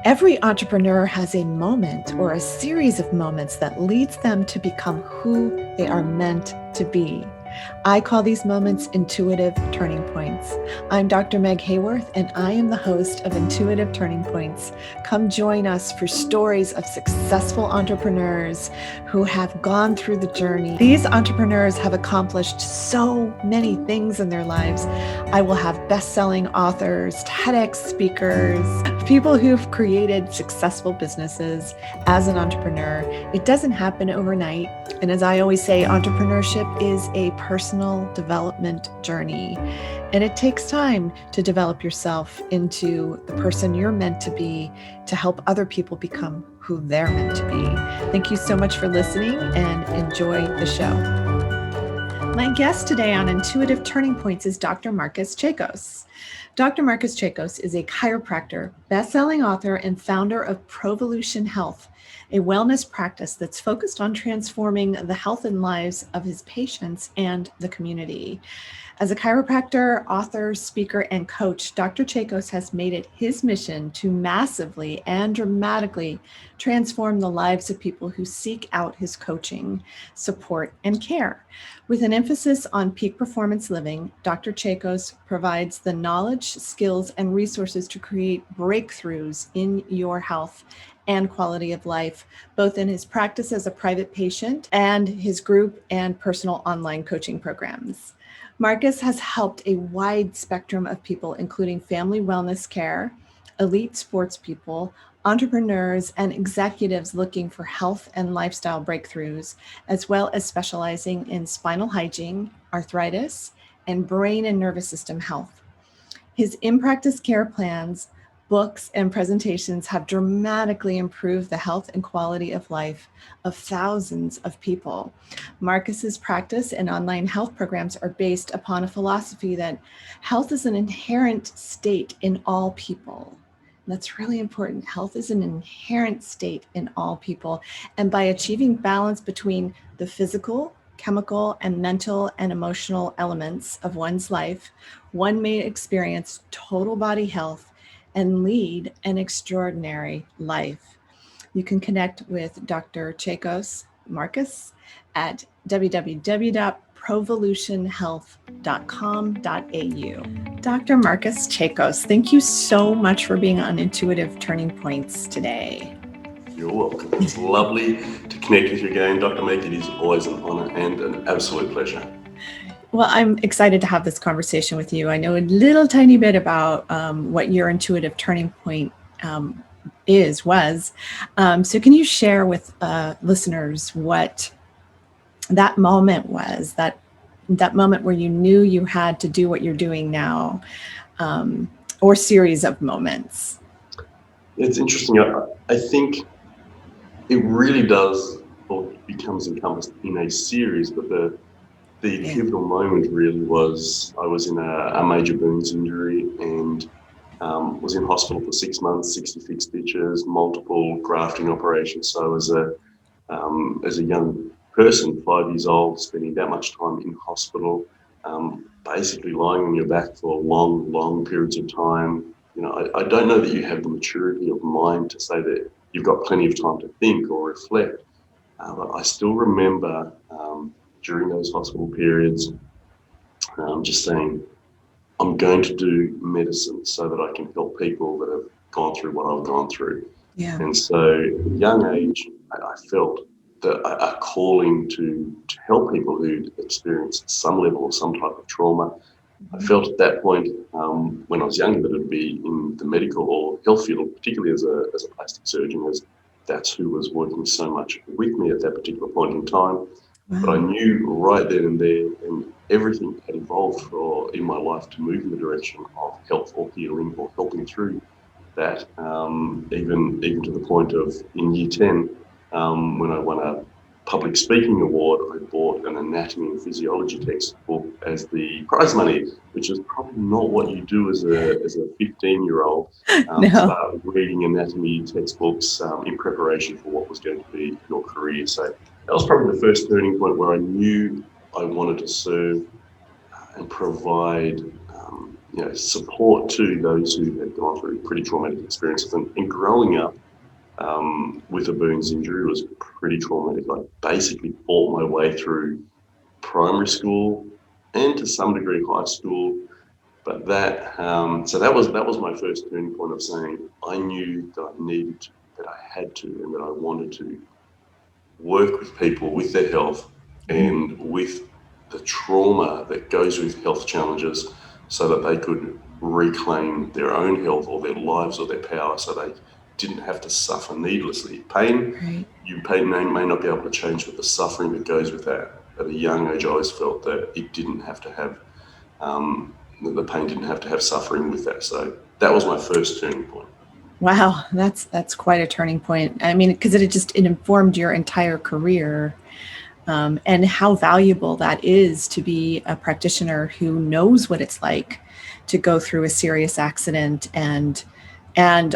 Every entrepreneur has a moment or a series of moments that leads them to become who they are meant to be. I call these moments intuitive turning points. I'm Dr. Meg Haworth, and I am the host of Intuitive Turning Points. Come join us for stories of successful entrepreneurs who have gone through the journey. These entrepreneurs have accomplished so many things in their lives. I will have best-selling authors, TEDx speakers, people who've created successful businesses as an entrepreneur. It doesn't happen overnight. And as I always say, entrepreneurship is a personal development journey. And it takes time to develop yourself into the person you're meant to be to help other people become who they're meant to be. Thank you so much for listening and enjoy the show. My guest today on Intuitive Turning Points is Dr. Marcus Chacos. Dr. Marcus Chacos is a chiropractor, best-selling author, and founder of Provolution Health, a wellness practice that's focused on transforming the health and lives of his patients and the community. As a chiropractor, author, speaker, and coach, Dr. Chacos has made it his mission to massively and dramatically transform the lives of people who seek out his coaching, support, and care. With an emphasis on peak performance living, Dr. Chacos provides the knowledge, skills, and resources to create breakthroughs in your health and quality of life, both in his practice as a private patient and his group and personal online coaching programs. Marcus has helped a wide spectrum of people, including family wellness care, elite sports people, entrepreneurs, and executives looking for health and lifestyle breakthroughs, as well as specializing in spinal hygiene, arthritis, and brain and nervous system health. His in-practice care plans, books, and presentations have dramatically improved the health and quality of life of thousands of people. Marcus's practice and online health programs are based upon a philosophy that health is an inherent state in all people. That's really important. Health is an inherent state in all people. And by achieving balance between the physical, chemical, and mental and emotional elements of one's life, one may experience total body health and lead an extraordinary life. You can connect with Dr. Chacos Marcus at www.provolutionhealth.com.au. Dr. Marcus Chacos, thank you so much for being on Intuitive Turning Points today. You're welcome. It's lovely to connect with you again, Dr. Meg. It is always an honor and an absolute pleasure. Well, I'm excited to have this conversation with you. I know a little tiny bit about what your intuitive turning point was. So can you share with listeners what that moment was, that moment where you knew you had to do what you're doing now, or series of moments? It's interesting. I think it really does, or becomes encompassed in a series, but the pivotal moment really was I was in a major burns injury and was in hospital for 6 months, 66 stitches, multiple grafting operations. So as a young person, 5 years old, spending that much time in hospital, basically lying on your back for long periods of time. You know, I don't know that you have the maturity of mind to say that you've got plenty of time to think or reflect. But I still remember during those hospital periods just saying, I'm going to do medicine so that I can help people that have gone through what I've gone through. Yeah. And so at a young age, I felt a calling to help people who'd experienced some level of some type of trauma. I felt at that point when I was younger that it'd be in the medical or health field, particularly as a plastic surgeon, as that's who was working so much with me at that particular point in time. Wow. But I knew right then and there, and everything had evolved in my life to move in the direction of health or healing or helping through that, even to the point of in year 10, when I won a public speaking award, I bought an anatomy and physiology textbook as the prize money, which is probably not what you do as a 15-year-old. No. Start reading anatomy textbooks in preparation for what was going to be your career. So that was probably the first turning point where I knew I wanted to serve and provide support to those who had gone through pretty traumatic experiences. And growing up with a burns injury was pretty traumatic. I basically fought my way through primary school and to some degree high school. But that was my first turning point of saying I knew that I needed to, that I had to, and that I wanted to work with people with their health and with the trauma that goes with health challenges so that they could reclaim their own health or their lives or their power so they didn't have to suffer needlessly. Pain, pain may not be able to change, but the suffering that goes with that. At a young age, I always felt that it didn't have to have, the pain didn't have to have suffering with that. So that was my first turning point. Wow, that's quite a turning point. I mean, because it informed your entire career, and how valuable that is to be a practitioner who knows what it's like to go through a serious accident and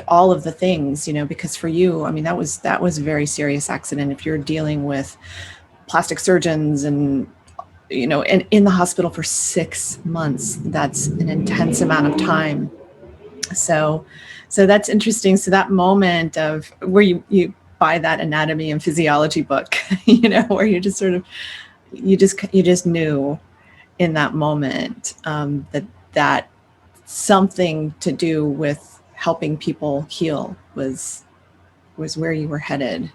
all of the things, because for you, I mean, that was a very serious accident. If you're dealing with plastic surgeons and and in the hospital for 6 months, that's an intense amount of time. So that's interesting. So that moment of where you buy that anatomy and physiology book, where you just sort of, you just knew in that moment, that something to do with helping people heal was where you were headed.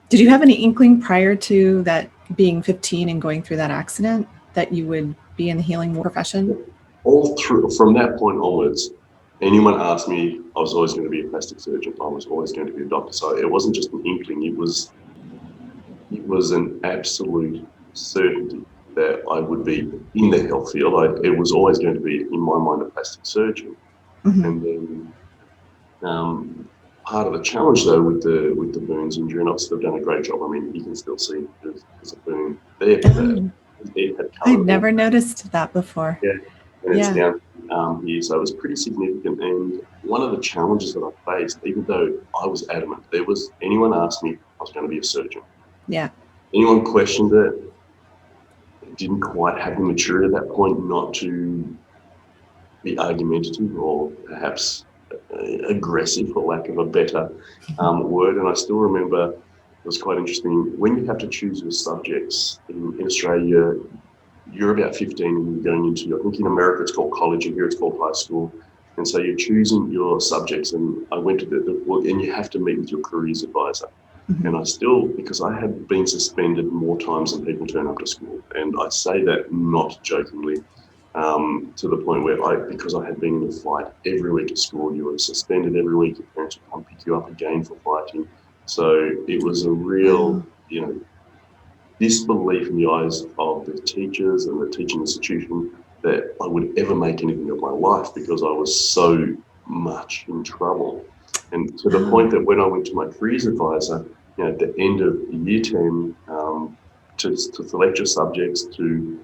Did you have any inkling prior to that, being 15 and going through that accident, that you would be in the healing profession? All through, from that point onwards, anyone asked me, I was always going to be a plastic surgeon. I was always going to be a doctor. So it wasn't just an inkling. It was an absolute certainty that I would be in the health field. It was always going to be, in my mind, a plastic surgeon. Mm-hmm. And then part of the challenge, though, with the burns injury, and obviously they've done a great job. I mean, you can still see there's a burn there. I'd never noticed that before. Yeah, and it's down here, so it was pretty significant. And one of the challenges that I faced, even though I was adamant, anyone asked me, I was going to be a surgeon. Yeah. Anyone questioned it, didn't quite have the maturity at that point not to be argumentative or perhaps aggressive, for lack of a better word. And I still remember, it was quite interesting, when you have to choose your subjects in Australia, you're about 15 and you're going into, I think in America it's called college, and here it's called high school. And so you're choosing your subjects, and I went to and you have to meet with your careers advisor. Mm-hmm. And I still, because I had been suspended more times than people turn up to school, and I say that not jokingly, to the point where because I had been in a fight every week at school, you were suspended every week, your parents would come pick you up again for fighting. So it was a real, disbelief in the eyes of the teachers and the teaching institution that I would ever make anything of my life, because I was so much in trouble. And to the point that when I went to my careers advisor, at the end of year 10, to select your subjects to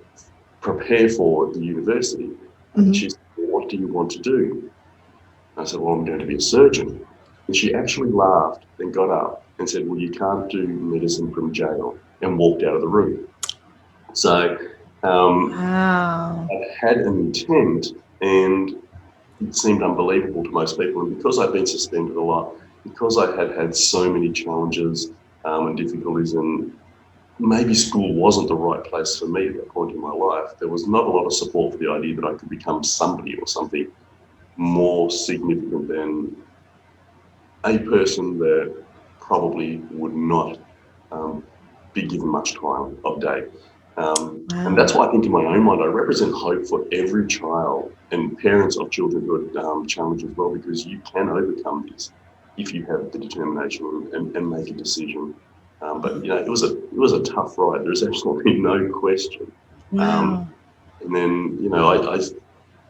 prepare for the university, mm-hmm. She said, "What do you want to do?" I said, "Well, I'm going to be a surgeon." And she actually laughed and got up and said, "Well, you can't do medicine from jail," and walked out of the room. So wow. I had an intent, and it seemed unbelievable to most people. And because I'd been suspended a lot, because I had so many challenges and difficulties, and maybe school wasn't the right place for me at that point in my life, there was not a lot of support for the idea that I could become somebody or something more significant than a person that probably would not be given much time of day. Wow. And that's why I think in my own mind, I represent hope for every child and parents of children who are challenged as well, because you can overcome this if you have the determination and make a decision. But it was a tough ride. There's absolutely no question. Wow. And then I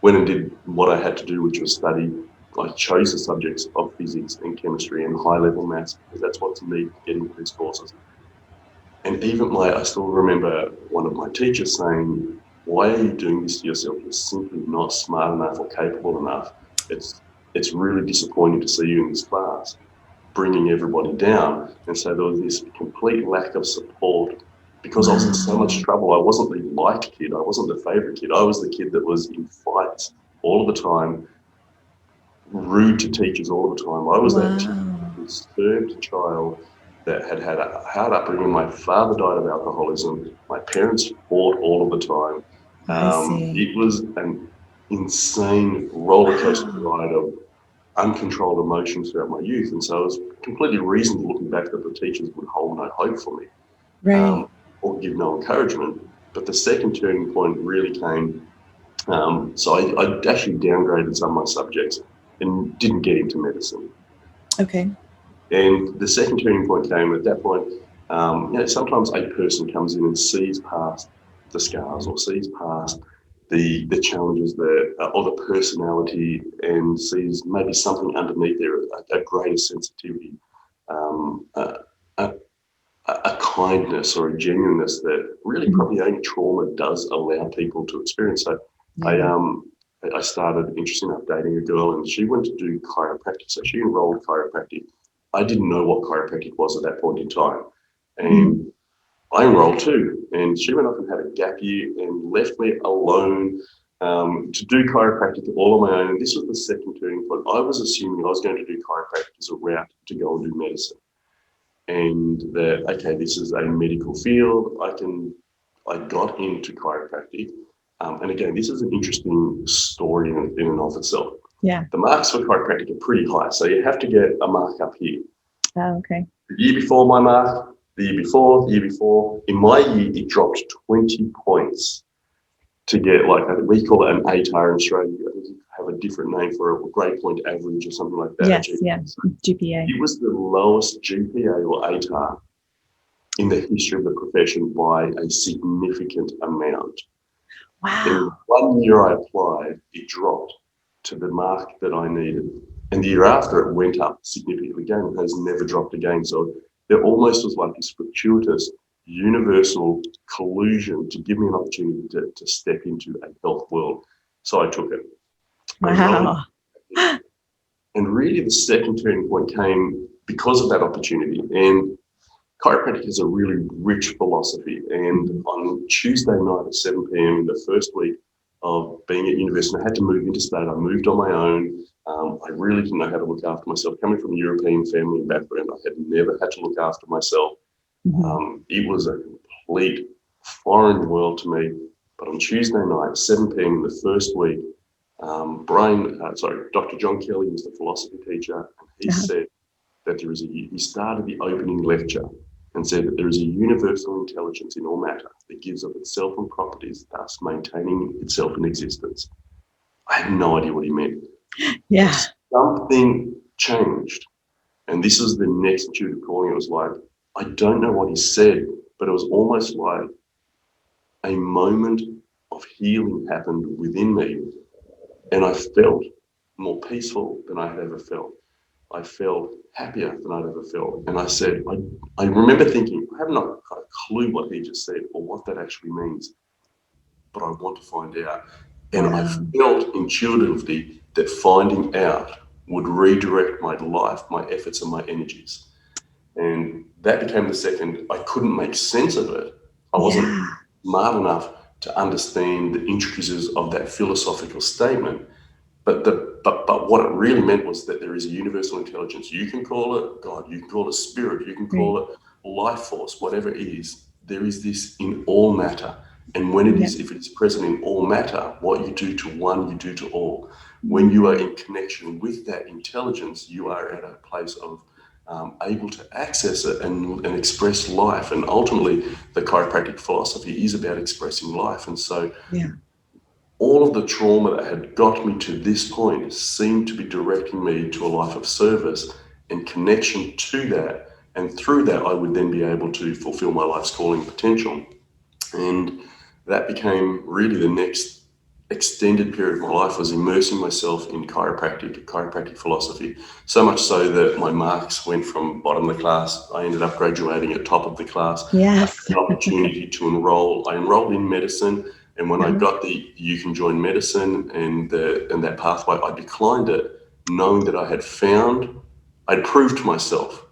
went and did what I had to do, which was study. I chose the subjects of physics and chemistry and high-level maths, because that's what's needed to get into these courses. And even I still remember one of my teachers saying, "Why are you doing this to yourself? You're simply not smart enough or capable enough. It's really disappointing to see you in this class," bringing everybody down. And so there was this complete lack of support, because I was in so much trouble. I wasn't the liked kid. I wasn't the favorite kid. I was the kid that was in fights all of the time, rude to teachers all of the time. I was that Wow. disturbed child that had a hard upbringing. My father died of alcoholism. My parents fought all of the time. I see. It was an insane roller coaster Wow. ride of uncontrolled emotions throughout my youth. And so it was completely reasonable looking back that the teachers would hold no hope for me, Right. or give no encouragement. But the second turning point really came. So I actually downgraded some of my subjects and didn't get into medicine. Okay. And the second turning point came at that point. Sometimes a person comes in and sees past the scars or sees past the challenges there, or the personality, and sees maybe something underneath there, a greater sensitivity, a, a, a kindness or a genuineness that really Mhm. probably only trauma does allow people to experience. So I Yeah. I started, interesting enough, dating a girl, and she went to do chiropractic. So she enrolled in chiropractic. I didn't know what chiropractic was at that point in time, Mhm. and I enrolled too. And she went off and had a gap year and left me alone, to do chiropractic all on my own. And this was the second turning point. I was assuming I was going to do chiropractic as a route to go and do medicine, and that, okay, this is a medical field. I got into chiropractic, and again, this is an interesting story in and of itself. Yeah. The marks for chiropractic are pretty high, so you have to get a mark up here. Oh, okay. The year before my mark, the year before, in my year, it dropped 20 points to get, like, we call it an ATAR in Australia. I think you have a different name for it, a grade point average or something like that. Yes. Yeah. GPA. It was the lowest GPA or ATAR in the history of the profession by a significant amount. And Wow. 1 year I applied, it dropped to the mark that I needed. And the year after, it went up significantly again and has never dropped again. So there almost was like this fortuitous universal collusion to give me an opportunity to step into a health world. So I took it. I enrolled Wow. in, and really the second turning point came because of that opportunity. And chiropractic is a really rich philosophy. And Mhm. on Tuesday night at 7 p.m., the first week of being at university, I had to move interstate. I moved on my own. I really didn't know how to look after myself. Coming from a European family background, I had never had to look after myself. Mhm. It was a complete foreign world to me. But on Tuesday night, 7 p.m., the first week, Dr. John Kelly was the philosophy teacher, and he Uh-huh. said that he started the opening lecture and said that there is a universal intelligence in all matter that gives of itself and properties, thus maintaining itself in existence. I had no idea what he meant, but Yeah. something changed. And this is the next intuitive calling. It was like, I don't know what he said, but it was almost like a moment of healing happened within me. And I felt more peaceful than I had ever felt. I felt happier than I'd ever felt. And I said, I remember thinking, I have not got a clue what he just said or what that actually means, but I want to find out. And I Wow. felt intuitively that finding out would redirect my life, my efforts, and my energies. And that became the second. I couldn't make sense of it. I wasn't Yeah. smart enough to understand the intricacies of that philosophical statement. But what it really meant was that there is a universal intelligence. You can call it God, you can call it spirit, you can Right. call it life force, whatever it is. There is this in all matter. And when it Yeah. is, if it is present in all matter, what you do to one, you do to all. When you are Mm. in connection with that intelligence, you are at a place of able to access it and express life. And ultimately, the chiropractic philosophy is about expressing life. And so Yeah. all of the trauma that had got me to this point seemed to be directing me to a life of service and connection to that. And through that, I would then be able to fulfill my life's calling potential. And that became really the next extended period of my life, was immersing myself in chiropractic philosophy, so much so that my marks went from bottom of the class. I ended up graduating at top of the class. I had Yes. the opportunity to enroll. I enrolled in medicine, and when I Uh-huh. got the you can join medicine and that pathway, I declined it, knowing that I'd proved to myself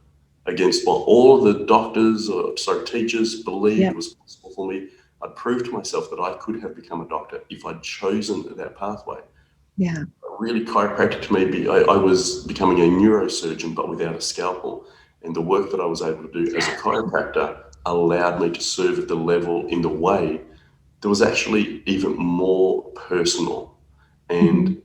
against what all of the teachers believed Yep. was possible for me. I'd proved to myself that I could have become a doctor if I'd chosen that pathway. Yeah. Really, chiropractic to me, I was becoming a neurosurgeon, but without a scalpel. And the work that I was able to do as a chiropractor allowed me to serve at the level in the way that was actually even more personal Hmm. and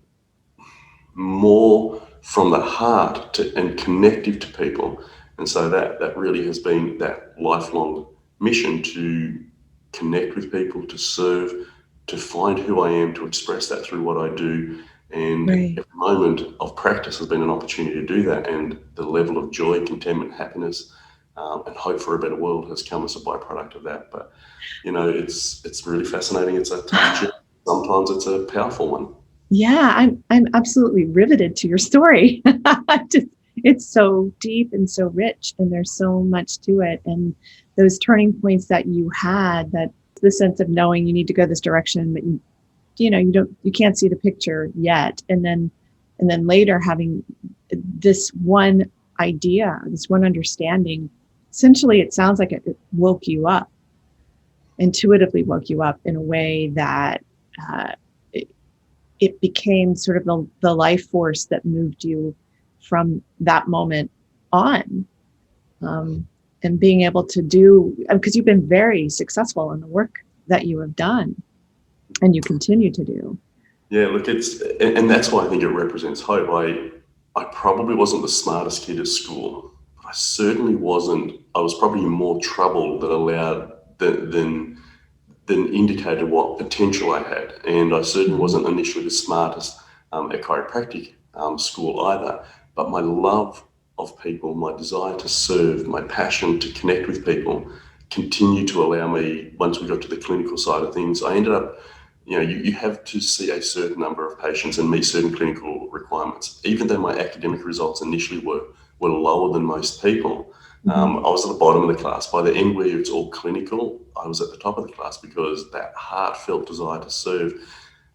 more from the heart and connective to people. And so that really has been that lifelong mission to connect with people, to serve, to find who I am, to express that through what I do. And Right. every moment of practice has been an opportunity to do that. And the level of joy, contentment, happiness, and hope for a better world has come as a byproduct of that. But it's really fascinating. It's a tough journey. Sometimes it's a powerful one. Yeah, I'm absolutely riveted to your story. Just, it's so deep and so rich, and there's so much to it. And those turning points that you had, that the sense of knowing you need to go this direction, but you can't see the picture yet. And then later having this one idea, this one understanding, essentially it sounds like it woke you up, intuitively woke you up in a way that uh, it became sort of the life force that moved you from that moment on. um, and being able to do, because you've been very successful in the work that you have done and you continue to do. Yeah, look, and that's why I think it represents hope. I probably wasn't the smartest kid at school, but I certainly wasn't. I was probably in more trouble than indicated what potential I had, and I certainly Mhm. wasn't initially the smartest at chiropractic school either. But my love of people, my desire to serve, my passion to connect with people, continued to allow me. Once we got to the clinical side of things, I ended up you have to see a certain number of patients and meet certain clinical requirements. Even though my academic results initially were lower than most people, Mhm. I was at the bottom of the class. By the end, where it's all clinical, I was at the top of the class because that heartfelt desire to serve.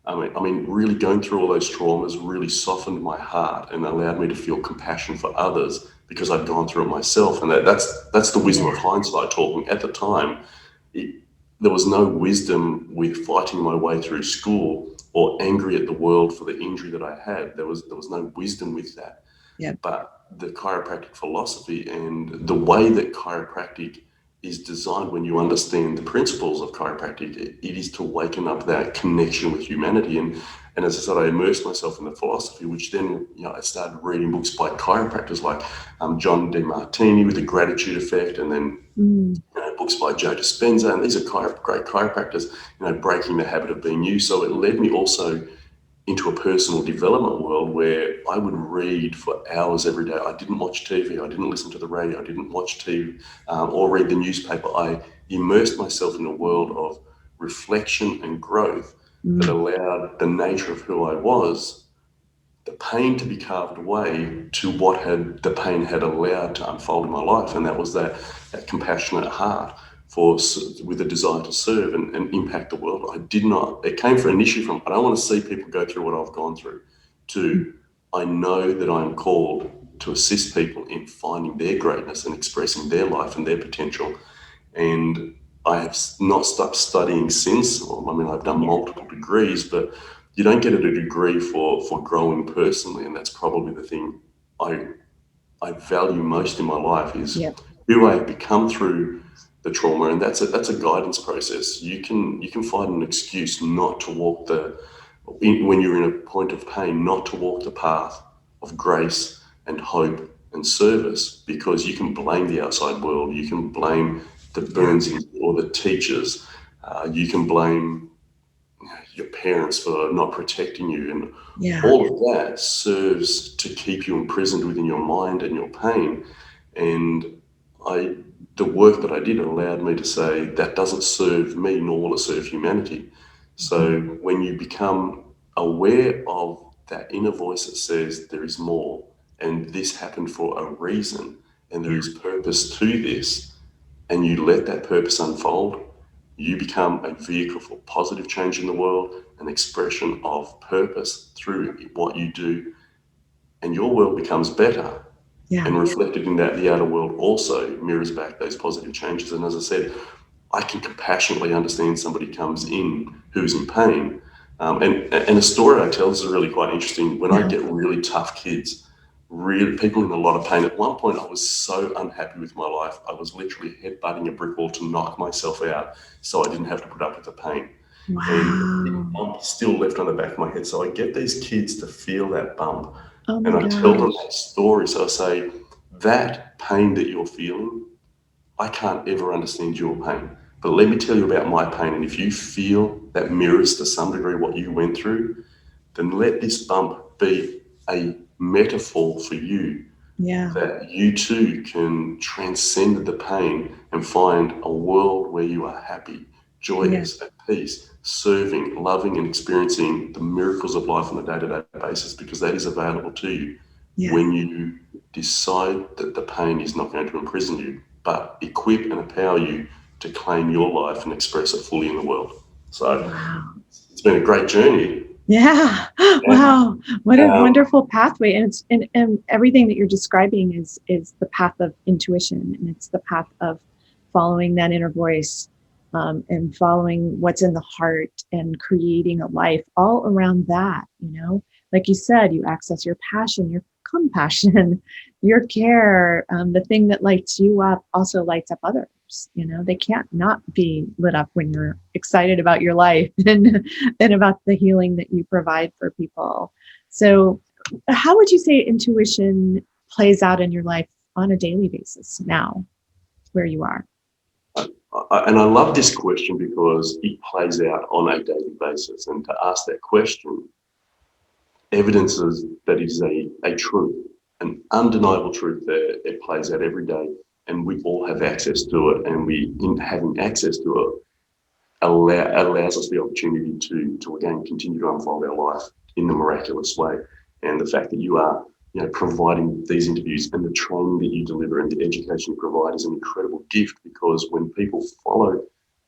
I mean, really going through all those traumas really softened my heart and allowed me to feel compassion for others because I'd gone through it myself. And that's the wisdom of Yeah. hindsight talking. At the time, it, there was no wisdom with fighting my way through school or angry at the world for the injury that I had. There was no wisdom with that. Yep. But the chiropractic philosophy and the way that chiropractic is designed, when you understand the principles of chiropractic, it is to waken up that connection with humanity. And as I said, I immersed myself in the philosophy, which then I started reading books by chiropractors like John DeMartini with the gratitude effect, and then Mm. books by Joe Dispenza, and these are great chiropractors, breaking the habit of being you. So it led me also into a personal development world where I would read for hours every day. I didn't watch TV, I didn't listen to the radio, I didn't watch TV or read the newspaper. I immersed myself in a world of reflection and growth that Mm. allowed the nature of who I was, the pain to be carved away to what had the pain had allowed to unfold in my life, and that was that compassionate heart with a desire to serve and impact the world. I did not. It came for an issue from I don't want to see people go through what I've gone through. To I know that I am called to assist people in finding their greatness and expressing their life and their potential. And I have not stopped studying since. I mean, I've done Yeah. multiple degrees, but you don't get a degree for growing personally, and that's probably the thing I I value most in my life is Yep. who I have become through the trauma, and that's a guidance process. You can find an excuse not to walk when you're in a point of pain, not to walk the path of grace and hope and service, because you can blame the outside world, you can blame the Yeah. burns or the teachers, you can blame your parents for not protecting you, and Yeah. all of that serves to keep you imprisoned within your mind and your pain. And I, the work that I did allowed me to say that doesn't serve me, nor will it serve humanity. Mhm. So when you become aware of that inner voice that says there is more, and this happened for a reason, and there Yeah. is purpose to this, and you let that purpose unfold, you become a vehicle for positive change in the world, an expression of purpose through what you do, and your world becomes better. Yeah. And reflected in that, the outer world also mirrors back those positive changes. And as I said, I can compassionately understand somebody comes in who's in pain, And a story I tell is really quite interesting. When I Yeah. get really tough kids, really people in a lot of pain. At one point, I was so unhappy with my life. I was literally headbutting a brick wall to knock myself out, so I didn't have to put up with the pain. And the Wow. bump still left on the back of my head. So I get these kids to feel that bump, Oh my and I tell them gosh. that story. So I say, that pain that you're feeling, I can't ever understand your pain. But let me tell you about my pain. And if you feel that mirrors to some degree what you went through, then let this bump be a metaphor for you Yeah. that you too can transcend the pain and find a world where you are happy, Yeah. joyous, at peace, serving, loving, and experiencing the miracles of life on a day to day basis, because that is available to you Yes. when you decide that the pain is not going to imprison you, but equip and empower you to claim your life and express it fully in the world. So Wow. it's been a great journey. Yeah. And Wow. What a um, wonderful pathway. And it's and everything that you're describing is the path of intuition, and it's the path of following that inner voice, and following what's in the heart and creating a life all around that, Like you said, you access your passion, your compassion, your care. The thing that lights you up also lights up others. They can't not be lit up when you're excited about your life and about the healing that you provide for people. So, how would you say intuition plays out in your life on a daily basis now, where you are? and I love this question because it plays out on a daily basis. And to ask that question evidences that it is a truth, an undeniable truth there. It plays out every day, and we all have access to it. And in having access to it, allows us the opportunity to again continue to unfold our life in the miraculous way. And the fact that you are providing these interviews and the training that you deliver and the education you provide is an incredible gift, because when people follow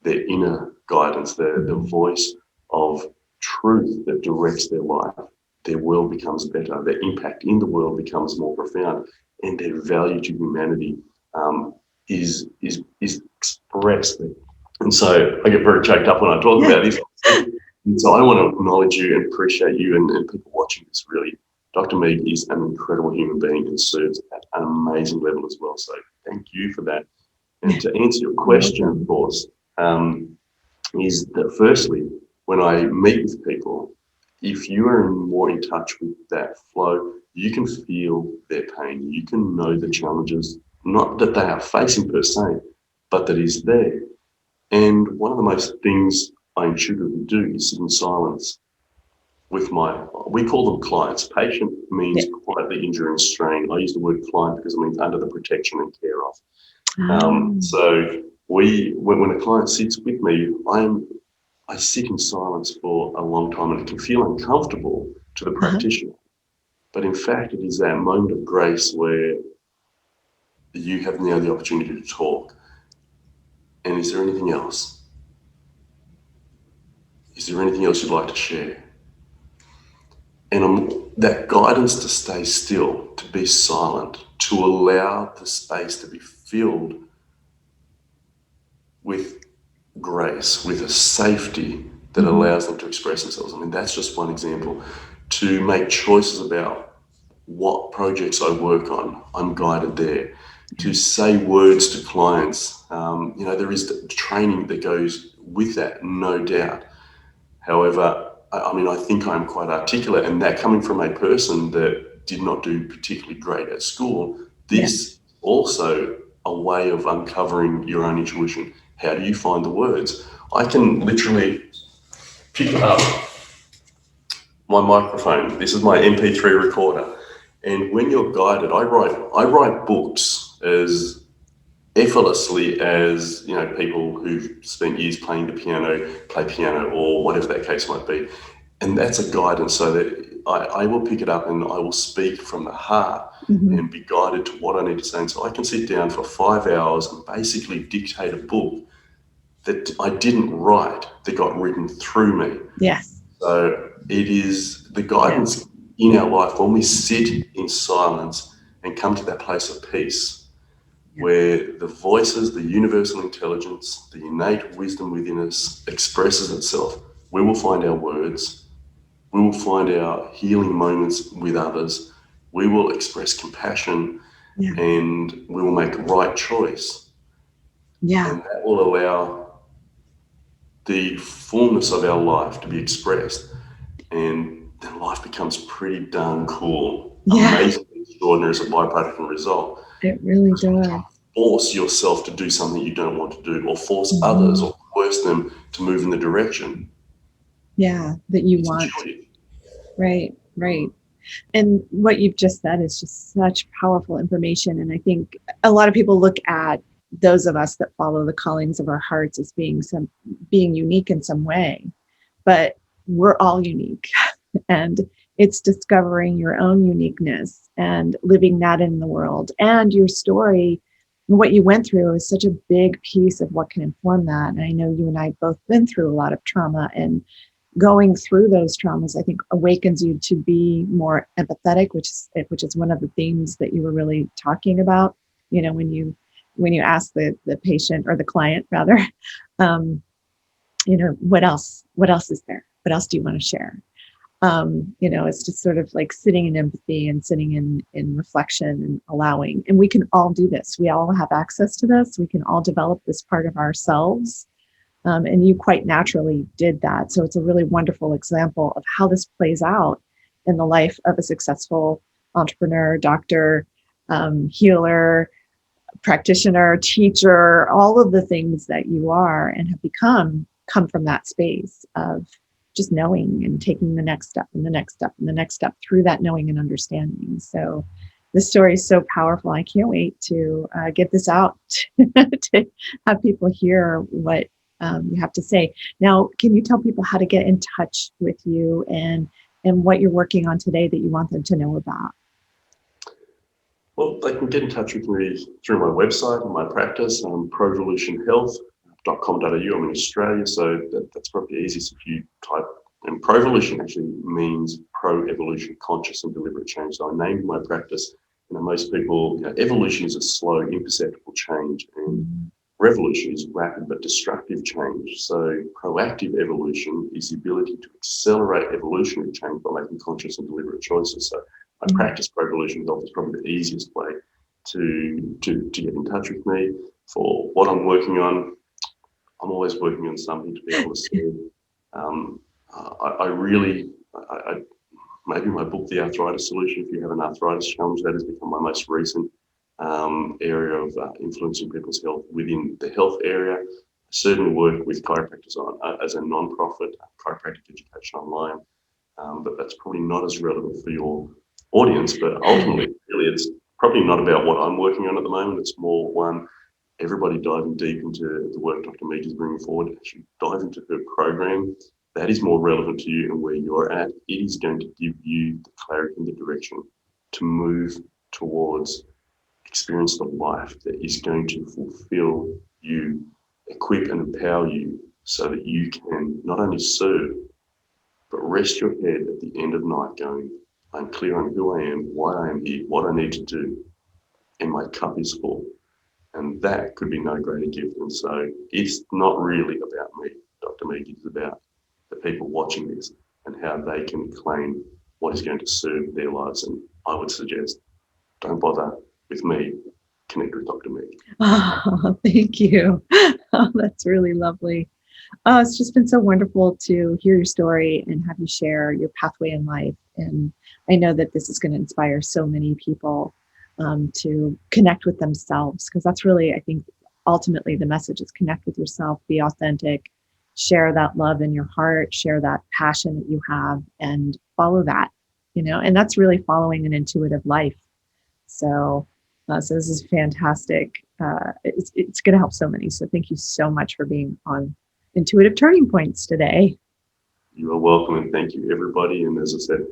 their inner guidance, the voice of truth that directs their life, their world becomes better, their impact in the world becomes more profound, and their value to humanity is expressed. And so I get very choked up when I talk Yeah. about this. And so I want to acknowledge you and appreciate you and people watching this. Really, Dr. Mead is an incredible human being and serves at an amazing level as well. So thank you for that. And to answer your You're question, of welcome. course, is that firstly, when I meet with people, if you are more in touch with that flow, you can feel their pain. You can know the challenges, not that they are facing per se, but that is there. And one of the most things I intuitively do is sit in silence with we call them clients. Patient means Yeah. quietly injuring strain. I use the word client because it means under the protection and care of. Um, So when a client sits with me, I sit in silence for a long time, and it can feel uncomfortable to the uh-huh. practitioner. But in fact, it is that moment of grace where you have now the opportunity to talk. And is there anything else? Is there anything else you'd like to share? And that guidance to stay still, to be silent, to allow the space to be filled with grace, with a safety that Mhm. allows them to express themselves. I mean, that's just one example. To make choices about what projects I work on, I'm guided there. To say words to clients, there is the training that goes with that, no doubt. However, I think I'm quite articulate, and that coming from a person that did not do particularly great at school, Yeah. this also a way of uncovering your own intuition. How do you find the words? I can literally pick up my microphone. This is my MP3 recorder, and when you're guided, I write books as effortlessly as people who've spent years playing the piano play piano, or whatever that case might be. And that's a guidance, so that I will pick it up and I will speak from the heart Mhm. and be guided to what I need to say. And so I can sit down for 5 hours and basically dictate a book that I didn't write, that got written through me. Yes. So it is the Yeah. guidance in our life when we sit in silence and come to that place of peace, Yeah. where the voices, the universal intelligence, the innate wisdom within us expresses itself. we will find our words, we will find our healing moments with others, we will express compassion, Yeah. and we will make a right choice. Yeah. And that will allow the fullness of our life to be expressed. And then life becomes pretty darn cool, Yeah. amazingly extraordinary as a byproduct and result. It really Because you does. can't force yourself to do something you don't want to do, or force others Mhm. or coerce them to move in the direction. Yeah, that you It's want. intuitive. Right, right. And what you've just said is just such powerful information. And I think a lot of people look at those of us that follow the callings of our hearts as being unique in some way, but we're all unique. And it's discovering your own uniqueness and living that in the world. And your story, what you went through, is such a big piece of what can inform that. And I know you and I have both been through a lot of trauma, and going through those traumas, I think, awakens you to be more empathetic, which is one of the themes that you were really talking about. You know, when you ask the patient, or the client rather, um, what else is there? What else do you want to share? It's just sort of like sitting in empathy and sitting in reflection and allowing. And we can all do this. We all have access to this. We can all develop this part of ourselves. And you quite naturally did that. So it's a really wonderful example of how this plays out in the life of a successful entrepreneur, doctor, healer, practitioner, teacher. All of the things that you are and have become come from that space of just knowing and taking the next step and the next step and the next step through that knowing and understanding. So this story is so powerful. I can't wait to get this out to have people hear what you have to say. Now, can you tell people how to get in touch with you and what you're working on today that you want them to know about? Well, they can get in touch with me through my website and my practice, provolutionhealth.com.au. I'm in Australia, so that's probably the easiest if you type. And Provolution actually means pro-evolution, conscious and deliberate change. So I named my practice. Most people, evolution is a slow, imperceptible change, and revolution is rapid but destructive change. So proactive evolution is the ability to accelerate evolutionary change by making conscious and deliberate choices. So my practice, Provolution Health, is probably the easiest way to get in touch with me for what I'm working on. I'm always working on something to be able to serve. Um, I really, maybe my book, The Arthritis Solution, if you have an arthritis challenge, that has become my most recent area of influencing people's health within the health area. I certainly work with chiropractors as a non-profit chiropractic education online, but that's probably not as relevant for your audience. But ultimately, really, it's probably not about what I'm working on at the moment. It's more one, everybody diving deep into the work Dr. Meek is bringing forward. Actually dive into her program. That is more relevant to you and where you're at. It is going to give you the clarity and the direction to move towards experience the life that is going to fulfill you, equip and empower you so that you can not only serve, but rest your head at the end of the night going, I'm clear on who I am, why I am here, what I need to do, and my cup is full. And that could be no greater gift. And so it's not really about me, Dr. Meek. It's about the people watching this and how they can claim what is going to serve their lives. And I would suggest don't bother with me, connect with Dr. Meek. Oh, thank you. Oh, that's really lovely. Oh, it's just been so wonderful to hear your story and have you share your pathway in life. And I know that this is going to inspire so many people to connect with themselves, because that's really, I think, ultimately the message is connect with yourself, be authentic, share that love in your heart, share that passion that you have, and follow that, and that's really following an intuitive life. So this is fantastic. It's going to help so many. So thank you so much for being on Intuitive Turning Points today. You are welcome, and thank you, everybody. And as I said,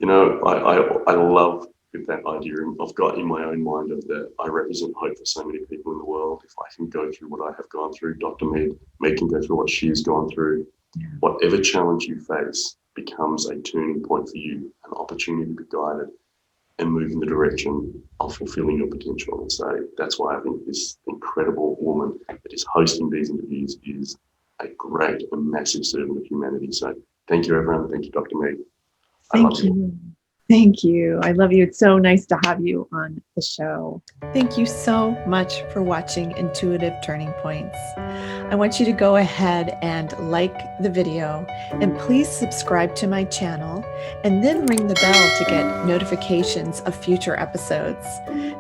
I love with that idea I've got in my own mind of that I represent hope for so many people in the world. If I can go through what I have gone through, Dr. Meg can go through what she has gone through. Yeah. Whatever challenge you face becomes a turning point for you, an opportunity to be guided and move in the direction of fulfilling your potential. And so that's why I think this incredible woman that is hosting these interviews is a great and massive servant of humanity. So thank you, everyone. Thank you, Dr. Meg. I Thank love you. you. Thank you. I love you. It's so nice to have you on the show. Thank you so much for watching Intuitive Turning Points. I want you to go ahead and like the video, and please subscribe to my channel, and then ring the bell to get notifications of future episodes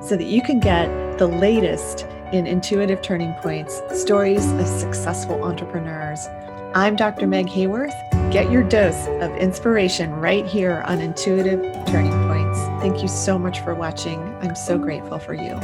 so that you can get the latest in Intuitive Turning Points, stories of successful entrepreneurs. I'm Dr. Meg Haworth. Get your dose of inspiration right here on Intuitive Turning Points. Thank you so much for watching. I'm so grateful for you.